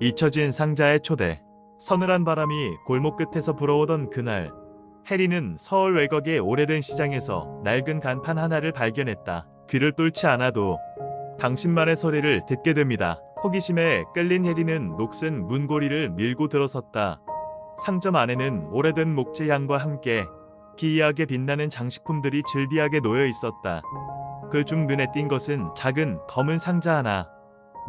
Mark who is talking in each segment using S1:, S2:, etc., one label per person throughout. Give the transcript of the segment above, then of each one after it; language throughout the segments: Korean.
S1: 잊혀진 상자의 초대. 서늘한 바람이 골목 끝에서 불어오던 그날, 해리는 서울 외곽의 오래된 시장에서 낡은 간판 하나를 발견했다. 귀를 뚫지 않아도 당신만의 소리를 듣게 됩니다. 호기심에 끌린 해리는 녹슨 문고리를 밀고 들어섰다. 상점 안에는 오래된 목재향과 함께 기이하게 빛나는 장식품들이 즐비하게 놓여 있었다. 그 중 눈에 띈 것은 작은 검은 상자 하나.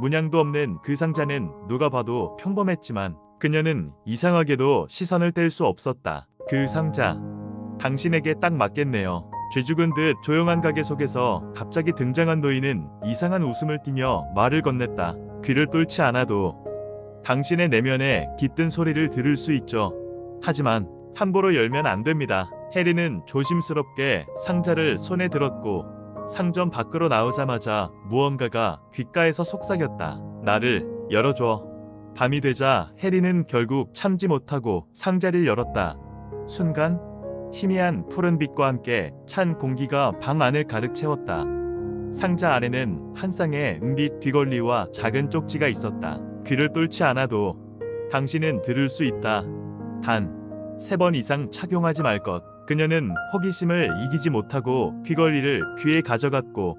S1: 문양도 없는 그 상자는 누가 봐도 평범했지만 그녀는 이상하게도 시선을 뗄 수 없었다. 그 상자, 당신에게 딱 맞겠네요. 쥐죽은 듯 조용한 가게 속에서 갑자기 등장한 노인은 이상한 웃음을 띠며 말을 건넸다. 귀를 뚫지 않아도 당신의 내면에 깃든 소리를 들을 수 있죠. 하지만 함부로 열면 안 됩니다. 해리는 조심스럽게 상자를 손에 들었고 상점 밖으로 나오자마자 무언가가 귓가에서 속삭였다. 나를 열어줘. 밤이 되자 해리는 결국 참지 못하고 상자를 열었다. 순간 희미한 푸른빛과 함께 찬 공기가 방 안을 가득 채웠다. 상자 안에는 한 쌍의 은빛 귀걸이와 작은 쪽지가 있었다. 귀를 뚫지 않아도 당신은 들을 수 있다. 단 3번 이상 착용하지 말 것. 그녀는 호기심을 이기지 못하고 귀걸이를 귀에 가져갔고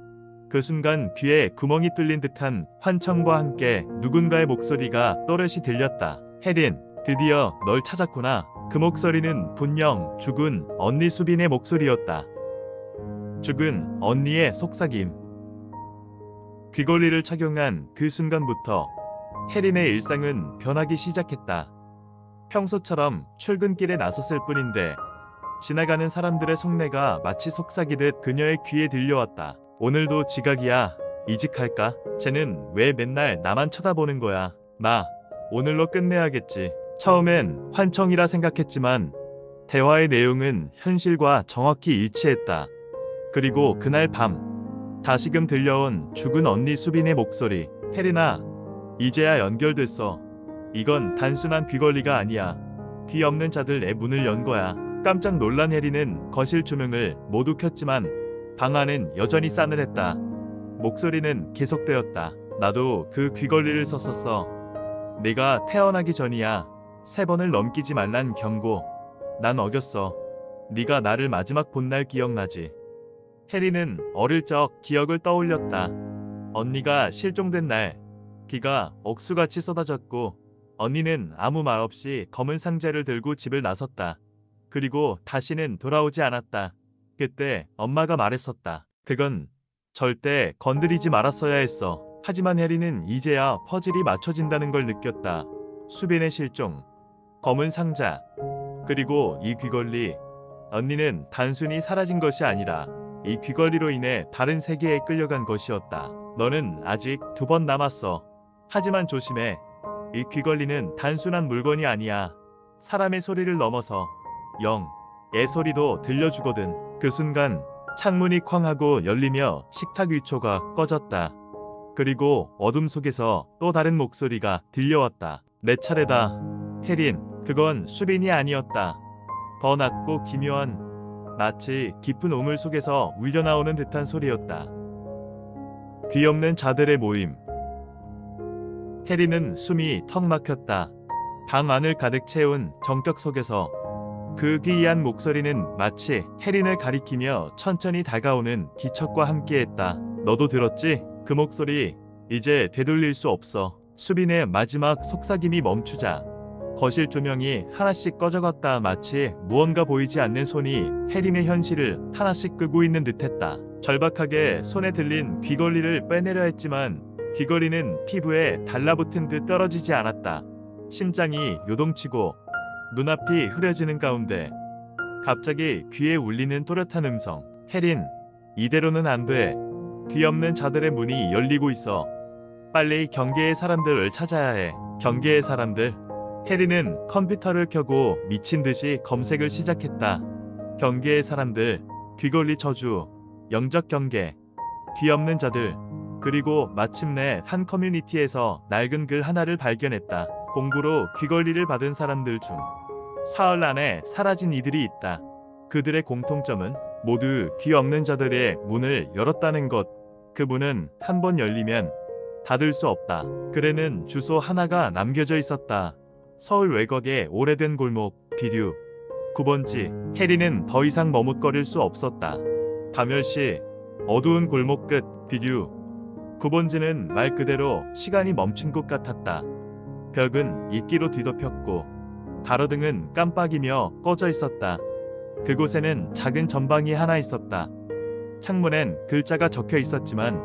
S1: 그 순간 귀에 구멍이 뚫린 듯한 환청과 함께 누군가의 목소리가 또렷이 들렸다. 해린, 드디어 널 찾았구나. 그 목소리는 분명 죽은 언니 수빈의 목소리였다. 죽은 언니의 속삭임. 귀걸이를 착용한 그 순간부터 해린의 일상은 변하기 시작했다. 평소처럼 출근길에 나섰을 뿐인데 지나가는 사람들의 속내가 마치 속삭이듯 그녀의 귀에 들려왔다. 오늘도 지각이야. 이직할까? 쟤는 왜 맨날 나만 쳐다보는 거야? 나 오늘로 끝내야겠지. 처음엔 환청이라 생각했지만 대화의 내용은 현실과 정확히 일치했다. 그리고 그날 밤 다시금 들려온 죽은 언니 수빈의 목소리. 혜린아, 이제야 연결됐어. 이건 단순한 귀걸이가 아니야. 귀 없는 자들의 문을 연 거야. 깜짝 놀란 해리는 거실 조명을 모두 켰지만 방 안은 여전히 싸늘했다. 목소리는 계속되었다. 나도 그 귀걸이를 썼었어. 내가 태어나기 전이야. 3번을 넘기지 말란 경고. 난 어겼어. 네가 나를 마지막 본 날 기억나지? 해리는 어릴 적 기억을 떠올렸다. 언니가 실종된 날 비가 억수같이 쏟아졌고 언니는 아무 말 없이 검은 상자를 들고 집을 나섰다. 그리고 다시는 돌아오지 않았다. 그때 엄마가 말했었다. 그건 절대 건드리지 말았어야 했어. 하지만 해리는 이제야 퍼즐이 맞춰진다는 걸 느꼈다. 수빈의 실종, 검은 상자, 그리고 이 귀걸이. 언니는 단순히 사라진 것이 아니라 이 귀걸이로 인해 다른 세계에 끌려간 것이었다. 너는 아직 2번 남았어. 하지만 조심해. 이 귀걸이는 단순한 물건이 아니야. 사람의 소리를 넘어서 영의 소리도 들려주거든. 그 순간 창문이 쾅 하고 열리며 식탁 위초가 꺼졌다. 그리고 어둠 속에서 또 다른 목소리가 들려왔다. 내 차례다. 혜린, 그건 수빈이 아니었다. 더 낮고 기묘한, 마치 깊은 우물 속에서 울려나오는 듯한 소리였다. 귀 없는 자들의 모임. 혜린은 숨이 턱 막혔다. 방 안을 가득 채운 정적 속에서 그 기이한 목소리는 마치 혜린을 가리키며 천천히 다가오는 기척과 함께했다. 너도 들었지? 그 목소리. 이제 되돌릴 수 없어. 수빈의 마지막 속삭임이 멈추자 거실 조명이 하나씩 꺼져갔다. 마치 무언가 보이지 않는 손이 혜린의 현실을 하나씩 끄고 있는 듯했다. 절박하게 손에 들린 귀걸이를 빼내려 했지만 귀걸이는 피부에 달라붙은 듯 떨어지지 않았다. 심장이 요동치고 눈앞이 흐려지는 가운데 갑자기 귀에 울리는 또렷한 음성. 혜린, 이대로는 안 돼. 귀 없는 자들의 문이 열리고 있어. 빨리 경계의 사람들을 찾아야 해. 경계의 사람들. 혜린은 컴퓨터를 켜고 미친 듯이 검색을 시작했다. 경계의 사람들, 귀걸이 저주, 영적 경계, 귀 없는 자들. 그리고 마침내 한 커뮤니티에서 낡은 글 하나를 발견했다. 공구로 귀걸이를 받은 사람들 중 사흘 안에 사라진 이들이 있다. 그들의 공통점은 모두 귀 없는 자들의 문을 열었다는 것. 그 문은 한 번 열리면 닫을 수 없다. 글에는 주소 하나가 남겨져 있었다. 서울 외곽의 오래된 골목, 비류. 9번지. 해리는 더 이상 머뭇거릴 수 없었다. 밤10시, 어두운 골목 끝, 비류. 9번지는 말 그대로 시간이 멈춘 곳 같았다. 벽은 이끼로 뒤덮였고 가로등은 깜빡이며 꺼져 있었다. 그곳에는 작은 전방이 하나 있었다. 창문엔 글자가 적혀 있었지만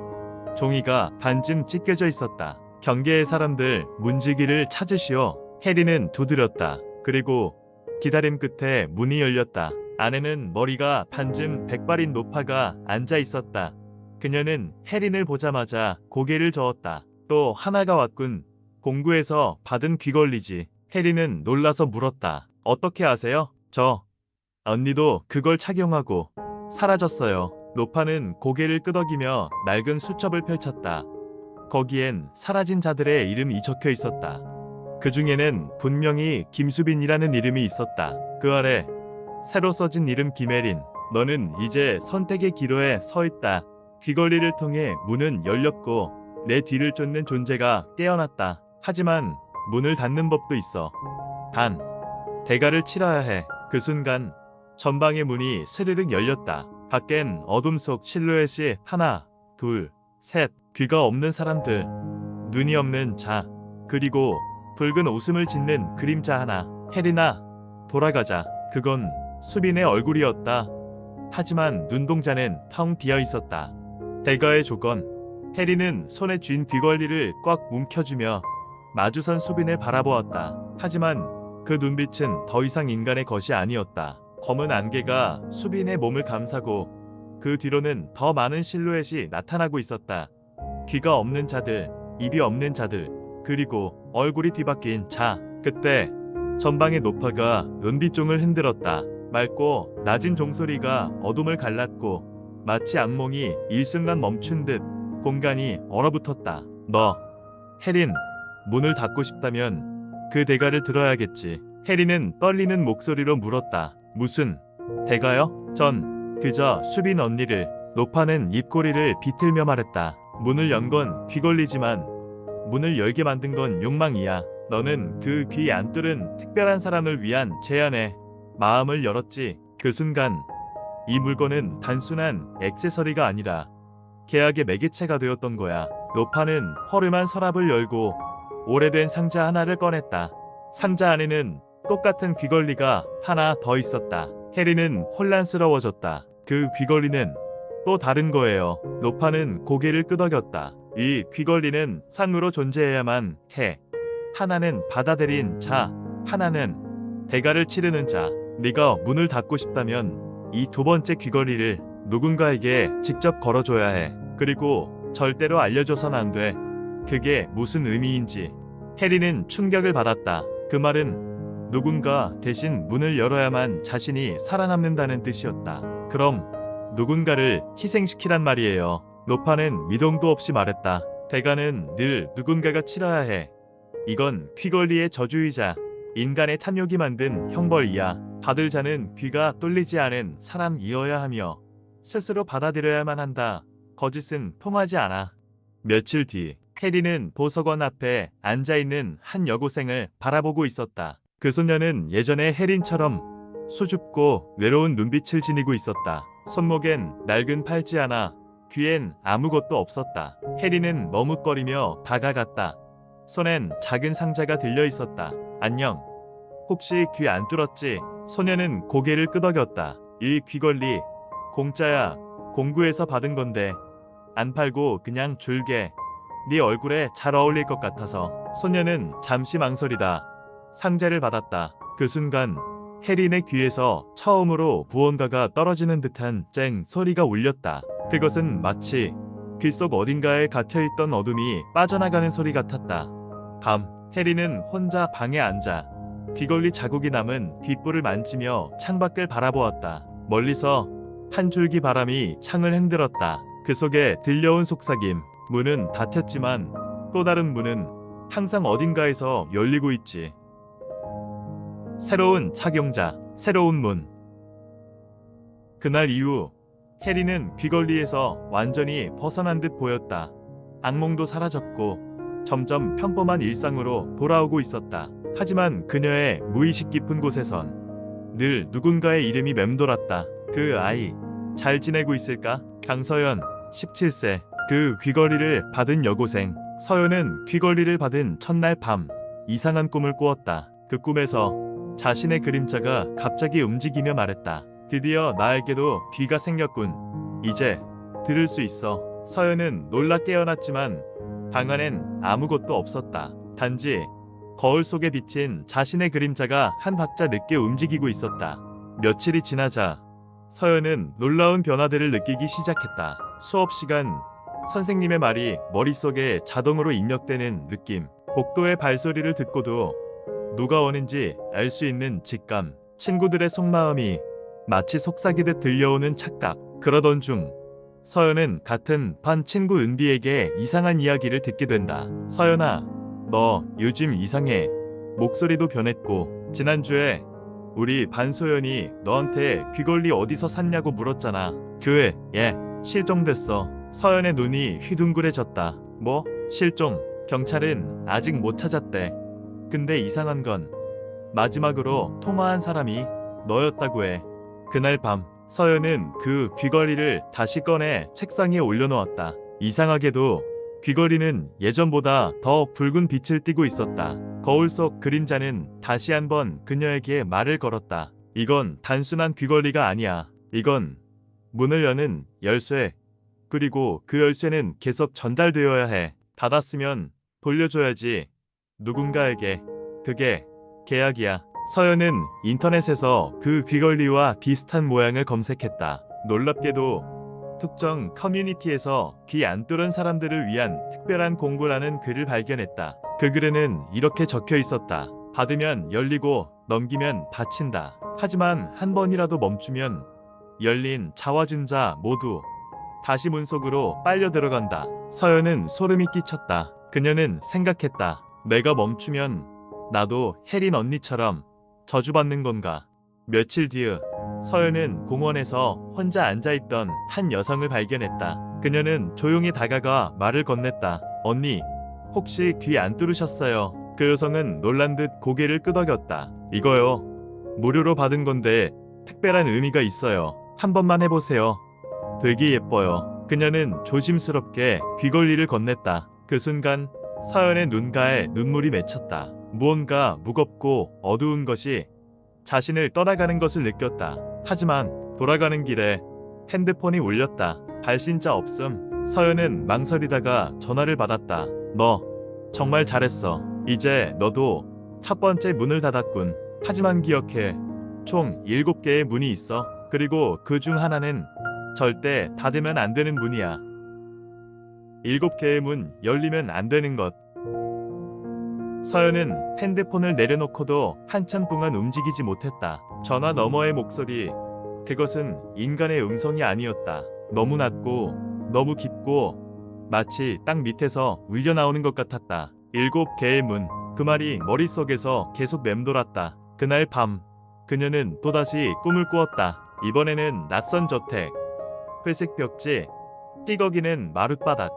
S1: 종이가 반쯤 찢겨져 있었다. 경계의 사람들, 문지기를 찾으시오. 해리는 두드렸다. 그리고 기다림 끝에 문이 열렸다. 안에는 머리가 반쯤 백발인 노파가 앉아 있었다. 그녀는 해린을 보자마자 고개를 저었다. 또 하나가 왔군. 공구에서 받은 귀걸이지. 해리는 놀라서 물었다. 어떻게 아세요? 언니도 그걸 착용하고 사라졌어요. 노파는 고개를 끄덕이며 낡은 수첩을 펼쳤다. 거기엔 사라진 자들의 이름이 적혀 있었다. 그 중에는 분명히 김수빈이라는 이름이 있었다. 그 아래 새로 써진 이름 김혜린. 너는 이제 선택의 기로에 서 있다. 귀걸이를 통해 문은 열렸고 내 뒤를 쫓는 존재가 깨어났다. 하지만 문을 닫는 법도 있어. 단, 대가를 치러야 해. 그 순간 전방의 문이 스르륵 열렸다. 밖엔 어둠 속 실루엣이 하나, 둘, 셋. 귀가 없는 사람들, 눈이 없는 자, 그리고 붉은 웃음을 짓는 그림자 하나. 해리나, 돌아가자. 그건 수빈의 얼굴이었다. 하지만 눈동자는 텅 비어 있었다. 대가의 조건. 해리는 손에 쥔 귀걸이를 꽉 움켜쥐며 마주선 수빈을 바라보았다. 하지만 그 눈빛은 더 이상 인간의 것이 아니었다. 검은 안개가 수빈의 몸을 감싸고 그 뒤로는 더 많은 실루엣이 나타나고 있었다. 귀가 없는 자들, 입이 없는 자들, 그리고 얼굴이 뒤바뀐 자. 그때 전방의 노파가 은빛종을 흔들었다. 맑고 낮은 종소리가 어둠을 갈랐고 마치 악몽이 일순간 멈춘 듯 공간이 얼어붙었다. 너, 해린, 문을 닫고 싶다면 그 대가를 들어야겠지. 해리는 떨리는 목소리로 물었다. 무슨 대가요? 전 그저 수빈 언니를. 노파는 입꼬리를 비틀며 말했다. 문을 연 건 귀걸리지만 문을 열게 만든 건 욕망이야. 너는 그 귀 안 뚫은 특별한 사람을 위한 제안에 마음을 열었지. 그 순간 이 물건은 단순한 액세서리가 아니라 계약의 매개체가 되었던 거야. 노파는 허름한 서랍을 열고 오래된 상자 하나를 꺼냈다. 상자 안에는 똑같은 귀걸이가 하나 더 있었다. 해리는 혼란스러워졌다. 그 귀걸이는 또 다른 거예요. 노파는 고개를 끄덕였다. 이 귀걸이는 상으로 존재해야만 해. 하나는 받아들인 자, 하나는 대가를 치르는 자. 네가 문을 닫고 싶다면 이 두 번째 귀걸이를 누군가에게 직접 걸어줘야 해. 그리고 절대로 알려줘선 안 돼. 그게 무슨 의미인지. 해리는 충격을 받았다. 그 말은 누군가 대신 문을 열어야만 자신이 살아남는다는 뜻이었다. 그럼 누군가를 희생시키란 말이에요. 노파는 미동도 없이 말했다. 대가는 늘 누군가가 치러야 해. 이건 귀걸이의 저주이자 인간의 탐욕이 만든 형벌이야. 받을 자는 귀가 뚫리지 않은 사람이어야 하며 스스로 받아들여야만 한다. 거짓은 통하지 않아. 며칠 뒤 해리는 도서관 앞에 앉아있는 한 여고생을 바라보고 있었다. 그 소녀는 예전의 해린처럼 수줍고 외로운 눈빛을 지니고 있었다. 손목엔 낡은 팔찌 하나, 귀엔 아무것도 없었다. 해리는 머뭇거리며 다가갔다. 손엔 작은 상자가 들려 있었다. 안녕. 혹시 귀 안 뚫었지? 소녀는 고개를 끄덕였다. 이 귀걸이 공짜야. 공구에서 받은 건데 안 팔고 그냥 줄게. 네 얼굴에 잘 어울릴 것 같아서. 소녀는 잠시 망설이다 상자를 받았다. 그 순간 해린의 귀에서 처음으로 무언가가 떨어지는 듯한 쨍 소리가 울렸다. 그것은 마치 귓속 어딘가에 갇혀있던 어둠이 빠져나가는 소리 같았다. 밤, 해린은 혼자 방에 앉아 귀걸이 자국이 남은 귓불을 만지며 창밖을 바라보았다. 멀리서 한 줄기 바람이 창을 흔들었다. 그 속에 들려온 속삭임. 문은 닫혔지만 또 다른 문은 항상 어딘가에서 열리고 있지. 새로운 착용자, 새로운 문. 그날 이후 해리는 귀걸이에서 완전히 벗어난 듯 보였다. 악몽도 사라졌고 점점 평범한 일상으로 돌아오고 있었다. 하지만 그녀의 무의식 깊은 곳에선 늘 누군가의 이름이 맴돌았다. 그 아이 잘 지내고 있을까? 강서연 17세. 그 귀걸이를 받은 여고생 서연은 귀걸이를 받은 첫날 밤 이상한 꿈을 꾸었다. 그 꿈에서 자신의 그림자가 갑자기 움직이며 말했다. 드디어 나에게도 귀가 생겼군. 이제 들을 수 있어. 서연은 놀라 깨어났지만 방 안엔 아무것도 없었다. 단지 거울 속에 비친 자신의 그림자가 한 박자 늦게 움직이고 있었다. 며칠이 지나자 서연은 놀라운 변화들을 느끼기 시작했다. 수업 시간 선생님의 말이 머릿속에 자동으로 입력되는 느낌, 복도의 발소리를 듣고도 누가 오는지 알 수 있는 직감, 친구들의 속마음이 마치 속삭이듯 들려오는 착각. 그러던 중 서연은 같은 반 친구 은비에게 이상한 이야기를 듣게 된다. 서연아, 너 요즘 이상해. 목소리도 변했고 지난주에 우리 반소연이 너한테 귀걸이 어디서 샀냐고 물었잖아. 그 애 실종됐어. 서연의 눈이 휘둥그레졌다. 뭐? 실종? 경찰은 아직 못 찾았대. 근데 이상한 건 마지막으로 통화한 사람이 너였다고 해. 그날 밤 서연은 그 귀걸이를 다시 꺼내 책상에 올려놓았다. 이상하게도 귀걸이는 예전보다 더 붉은 빛을 띠고 있었다. 거울 속 그림자는 다시 한번 그녀에게 말을 걸었다. 이건 단순한 귀걸이가 아니야. 이건 문을 여는 열쇠. 그리고 그 열쇠는 계속 전달되어야 해. 닫았으면 돌려줘야지. 누군가에게. 그게 계약이야. 서연은 인터넷에서 그 귀걸이와 비슷한 모양을 검색했다. 놀랍게도 특정 커뮤니티에서 귀 안 뚫은 사람들을 위한 특별한 공고라는 글을 발견했다. 그 글에는 이렇게 적혀 있었다. 받으면 열리고 넘기면 닫힌다. 하지만 한 번이라도 멈추면 열린 자와준자 모두 다시 문 속으로 빨려 들어간다. 서연은 소름이 끼쳤다. 그녀는 생각했다. 내가 멈추면 나도 혜린 언니처럼 저주받는 건가? 며칠 뒤 서연은 공원에서 혼자 앉아있던 한 여성을 발견했다. 그녀는 조용히 다가가 말을 건넸다. 언니, 혹시 귀 안 뚫으셨어요? 그 여성은 놀란 듯 고개를 끄덕였다. 이거요. 무료로 받은 건데 특별한 의미가 있어요. 한 번만 해보세요. 되게 예뻐요. 그녀는 조심스럽게 귀걸이를 건넸다. 그 순간 서연의 눈가에 눈물이 맺혔다. 무언가 무겁고 어두운 것이 자신을 떠나가는 것을 느꼈다. 하지만 돌아가는 길에 핸드폰이 울렸다. 발신자 없음. 서연은 망설이다가 전화를 받았다. 너 정말 잘했어. 이제 너도 첫 번째 문을 닫았군. 하지만 기억해. 총 7개의 문이 있어. 그리고 그 중 하나는 절대 닫으면 안 되는 문이야. 7개의 문 열리면 안 되는 것. 서연은 핸드폰을 내려놓고도 한참 동안 움직이지 못했다. 전화 너머의 목소리, 그것은 인간의 음성이 아니었다. 너무 낮고 너무 깊고 마치 땅 밑에서 울려나오는 것 같았다. 7개의 문, 그 말이 머릿속에서 계속 맴돌았다. 그날 밤 그녀는 또다시 꿈을 꾸었다. 이번에는 낯선 저택, 회색 벽지, 띠거기는 마룻바닥,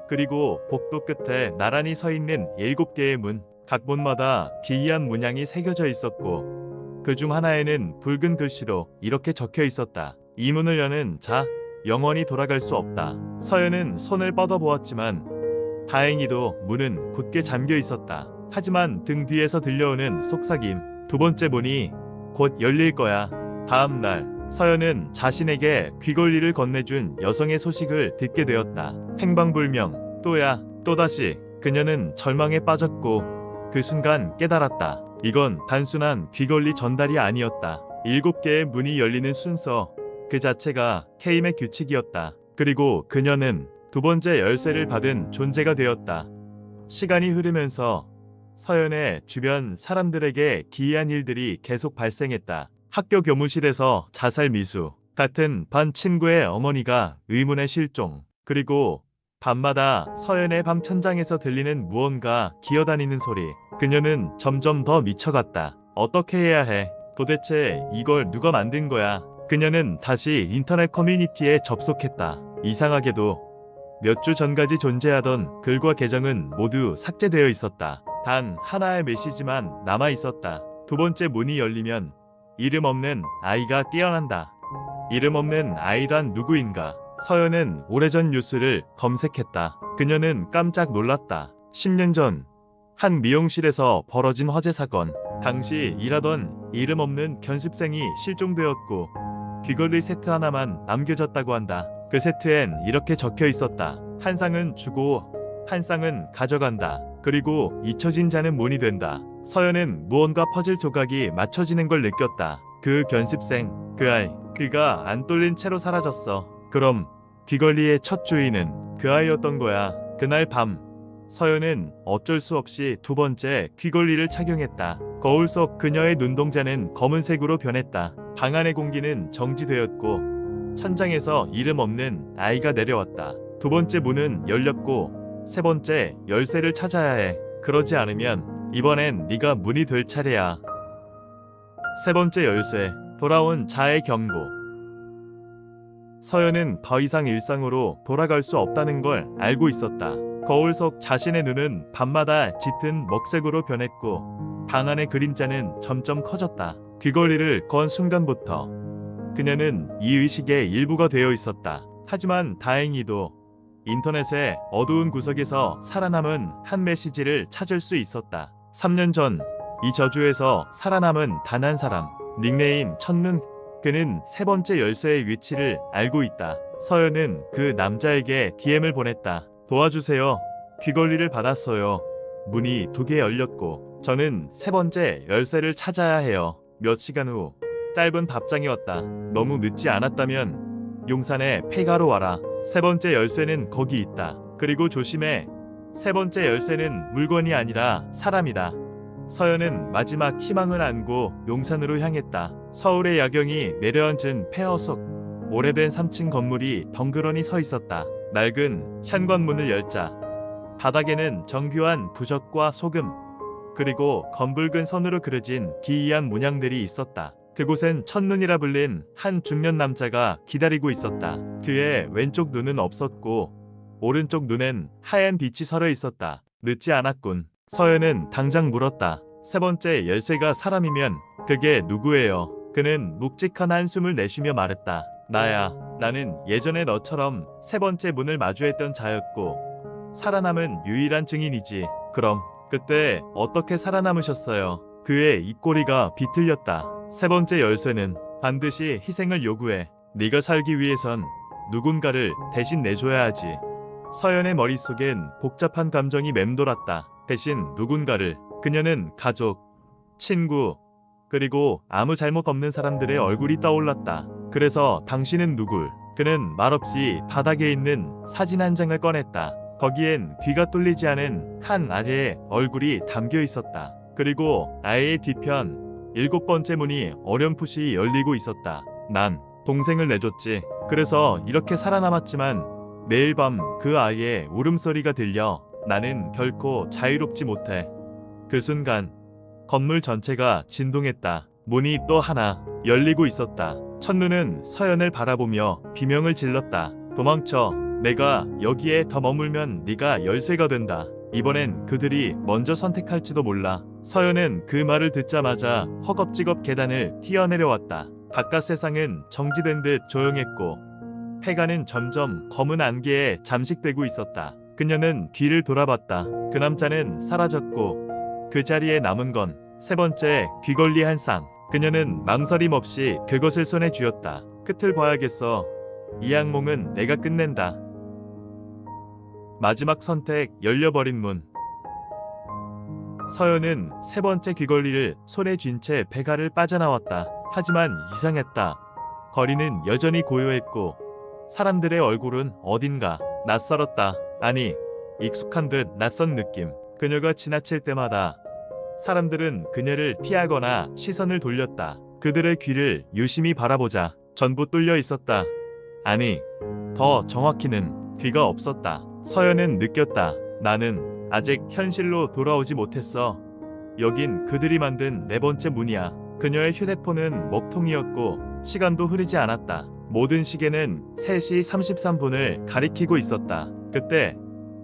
S1: 그리고 복도 끝에 나란히 서 있는 7개의 문. 각 문마다 기이한 문양이 새겨져 있었고 그 중 하나에는 붉은 글씨로 이렇게 적혀 있었다. 이 문을 여는 자, 영원히 돌아갈 수 없다. 서연은 손을 뻗어보았지만 다행히도 문은 굳게 잠겨 있었다. 하지만 등 뒤에서 들려오는 속삭임. 두 번째 문이 곧 열릴 거야. 다음 날 서연은 자신에게 귀걸이를 건네준 여성의 소식을 듣게 되었다. 행방불명. 또야 또다시 그녀는 절망에 빠졌고 그 순간 깨달았다. 이건 단순한 귀걸이 전달이 아니었다. 7개의 문이 열리는 순서 그 자체가 게임의 규칙이었다. 그리고 그녀는 두 번째 열쇠를 받은 존재가 되었다. 시간이 흐르면서 서연의 주변 사람들에게 기이한 일들이 계속 발생했다. 학교 교무실에서 자살 미수, 같은 반 친구의 어머니가 의문의 실종, 그리고 밤마다 서연의 방 천장에서 들리는 무언가 기어다니는 소리. 그녀는 점점 더 미쳐갔다. 어떻게 해야 해? 도대체 이걸 누가 만든 거야? 그녀는 다시 인터넷 커뮤니티에 접속했다. 이상하게도 몇 주 전까지 존재하던 글과 계정은 모두 삭제되어 있었다. 단 하나의 메시지만 남아 있었다. 두 번째 문이 열리면 이름 없는 아이가 깨어난다. 이름 없는 아이란 누구인가? 서연은 오래전 뉴스를 검색했다. 그녀는 깜짝 놀랐다. 10년 전 한 미용실에서 벌어진 화재 사건. 당시 일하던 이름 없는 견습생이 실종되었고 귀걸이 세트 하나만 남겨졌다고 한다. 그 세트엔 이렇게 적혀 있었다. 한 쌍은 주고 한 쌍은 가져간다. 그리고 잊혀진 자는 문이 된다. 서연은 무언가 퍼즐 조각이 맞춰지는 걸 느꼈다. 그 견습생, 그 아이, 그가 안 뚫린 채로 사라졌어. 그럼 귀걸이의 첫 주인은 그 아이였던 거야. 그날 밤 서연은 어쩔 수 없이 두 번째 귀걸이를 착용했다. 거울 속 그녀의 눈동자는 검은색으로 변했다. 방 안의 공기는 정지되었고 천장에서 이름 없는 아이가 내려왔다. 두 번째 문은 열렸고 세 번째 열쇠를 찾아야 해. 그러지 않으면 이번엔 네가 문이 될 차례야. 세 번째 열쇠, 돌아온 자의 경고. 서연은 더 이상 일상으로 돌아갈 수 없다는 걸 알고 있었다. 거울 속 자신의 눈은 밤마다 짙은 먹색으로 변했고 방 안의 그림자는 점점 커졌다. 귀걸이를 건 순간부터 그녀는 이 의식의 일부가 되어 있었다. 하지만 다행히도 인터넷의 어두운 구석에서 살아남은 한 메시지를 찾을 수 있었다. 3년 전 이 저주에서 살아남은 단 한 사람, 닉네임 첫눈. 그는 세 번째 열쇠의 위치를 알고 있다. 서연은 그 남자에게 DM을 보냈다. 도와주세요. 귀걸이를 받았어요. 문이 2개 열렸고 저는 세 번째 열쇠를 찾아야 해요. 몇 시간 후 짧은 답장이 왔다. 너무 늦지 않았다면 용산의 폐가로 와라. 세 번째 열쇠는 거기 있다. 그리고 조심해. 세 번째 열쇠는 물건이 아니라 사람이다. 서연은 마지막 희망을 안고 용산으로 향했다. 서울의 야경이 내려앉은 폐허 속 오래된 3층 건물이 덩그러니 서 있었다. 낡은 현관문을 열자 바닥에는 정교한 부적과 소금 그리고 검붉은 선으로 그려진 기이한 문양들이 있었다. 그곳엔 첫눈이라 불린 한 중년 남자가 기다리고 있었다. 그의 왼쪽 눈은 없었고 오른쪽 눈엔 하얀 빛이 서려 있었다. 늦지 않았군. 서연은 당장 물었다. 세 번째 열쇠가 사람이면 그게 누구예요? 그는 묵직한 한숨을 내쉬며 말했다. 나야. 나는 예전에 너처럼 세 번째 문을 마주했던 자였고 살아남은 유일한 증인이지. 그럼 그때 어떻게 살아남으셨어요? 그의 입꼬리가 비틀렸다. 세 번째 열쇠는 반드시 희생을 요구해. 네가 살기 위해선 누군가를 대신 내줘야 하지. 서연의 머릿속엔 복잡한 감정이 맴돌았다. 대신 누군가를. 그녀는 가족, 친구, 그리고 아무 잘못 없는 사람들의 얼굴이 떠올랐다. 그래서 당신은 누굴? 그는 말없이 바닥에 있는 사진 한 장을 꺼냈다. 거기엔 귀가 뚫리지 않은 한 아재의 얼굴이 담겨 있었다. 그리고 아이의 뒤편 7번째 문이 어렴풋이 열리고 있었다. 난 동생을 내줬지. 그래서 이렇게 살아남았지만 매일 밤 그 아이의 울음소리가 들려. 나는 결코 자유롭지 못해. 그 순간 건물 전체가 진동했다. 문이 또 하나 열리고 있었다. 첫눈은 서연을 바라보며 비명을 질렀다. 도망쳐. 내가 여기에 더 머물면 네가 열쇠가 된다. 이번엔 그들이 먼저 선택할지도 몰라. 서연은 그 말을 듣자마자 허겁지겁 계단을 뛰어내려왔다. 바깥 세상은 정지된 듯 조용했고 폐가는 점점 검은 안개에 잠식되고 있었다. 그녀는 뒤를 돌아봤다. 그 남자는 사라졌고 그 자리에 남은 건 세 번째 귀걸이 한 쌍. 그녀는 망설임 없이 그것을 손에 쥐었다. 끝을 봐야겠어. 이 악몽은 내가 끝낸다. 마지막 선택. 열려버린 문. 서연은 세 번째 귀걸이를 손에 쥔 채 폐가를 빠져나왔다. 하지만 이상했다. 거리는 여전히 고요했고 사람들의 얼굴은 어딘가 낯설었다. 아니, 익숙한 듯 낯선 느낌. 그녀가 지나칠 때마다 사람들은 그녀를 피하거나 시선을 돌렸다. 그들의 귀를 유심히 바라보자 전부 뚫려 있었다. 아니, 더 정확히는 귀가 없었다. 서연은 느꼈다. 나는 아직 현실로 돌아오지 못했어. 여긴 그들이 만든 네 번째 문이야. 그녀의 휴대폰은 먹통이었고 시간도 흐르지 않았다. 모든 시계는 3시 33분을 가리키고 있었다. 그때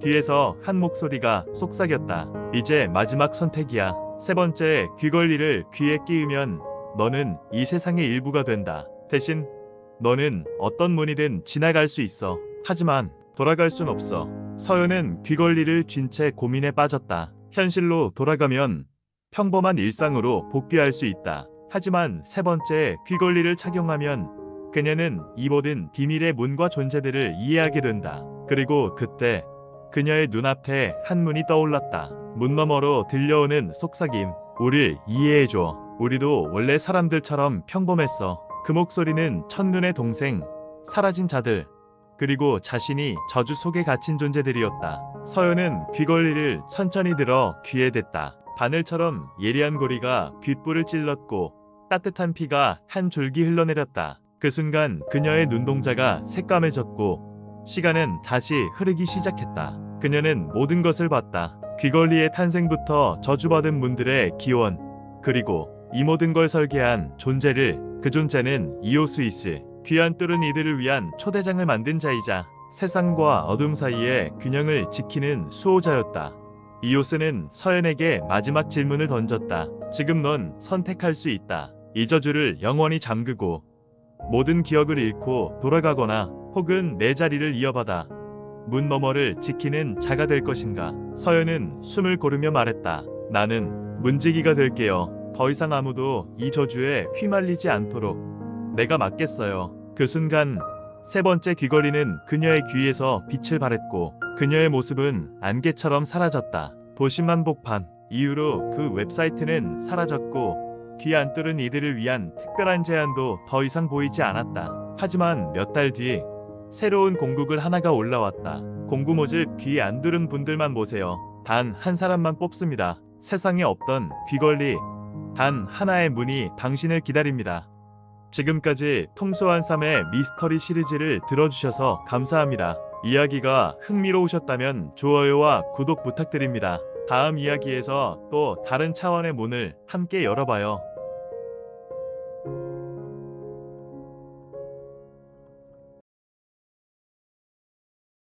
S1: 뒤에서 한 목소리가 속삭였다. 이제 마지막 선택이야. 세 번째 귀걸이를 귀에 끼우면 너는 이 세상의 일부가 된다. 대신 너는 어떤 문이든 지나갈 수 있어. 하지만 돌아갈 순 없어. 서연은 귀걸이를 쥔 채 고민에 빠졌다. 현실로 돌아가면 평범한 일상으로 복귀할 수 있다. 하지만 세 번째 귀걸이를 착용하면 그녀는 이 모든 비밀의 문과 존재들을 이해하게 된다. 그리고 그때 그녀의 눈앞에 한 문이 떠올랐다. 문 너머로 들려오는 속삭임. 우릴 이해해줘. 우리도 원래 사람들처럼 평범했어. 그 목소리는 첫눈의 동생, 사라진 자들, 그리고 자신이 저주 속에 갇힌 존재들이었다. 서연은 귀걸이를 천천히 들어 귀에 댔다. 바늘처럼 예리한 고리가 귓불을 찔렀고 따뜻한 피가 한 줄기 흘러내렸다. 그 순간 그녀의 눈동자가 새까매졌고 시간은 다시 흐르기 시작했다. 그녀는 모든 것을 봤다. 귀걸이의 탄생부터 저주받은 문들의 기원, 그리고 이 모든 걸 설계한 존재를. 그 존재는 이오스이스, 귀한 뚫은 이들을 위한 초대장을 만든 자이자 세상과 어둠 사이의 균형을 지키는 수호자였다. 이오스는 서연에게 마지막 질문을 던졌다. 지금 넌 선택할 수 있다. 이 저주를 영원히 잠그고 모든 기억을 잃고 돌아가거나 혹은 내 자리를 이어받아 문 너머를 지키는 자가 될 것인가. 서연은 숨을 고르며 말했다. 나는 문지기가 될게요. 더 이상 아무도 이 저주에 휘말리지 않도록 내가 막겠어요. 그 순간 세 번째 귀걸이는 그녀의 귀에서 빛을 발했고 그녀의 모습은 안개처럼 사라졌다. 도시만복판 이후로 그 웹사이트는 사라졌고 귀 안 뚫은 이들을 위한 특별한 제안도 더 이상 보이지 않았다. 하지만 몇 달 뒤 새로운 공국을 하나가 올라왔다. 공구 모집 귀 안 뚫은 분들만 모세요. 단 한 사람만 뽑습니다. 세상에 없던 귀걸이 단 하나의 문이 당신을 기다립니다. 지금까지 통소한 삶의 미스터리 시리즈를 들어주셔서 감사합니다. 이야기가 흥미로우셨다면 좋아요와 구독 부탁드립니다. 다음 이야기에서 또 다른 차원의 문을 함께 열어봐요.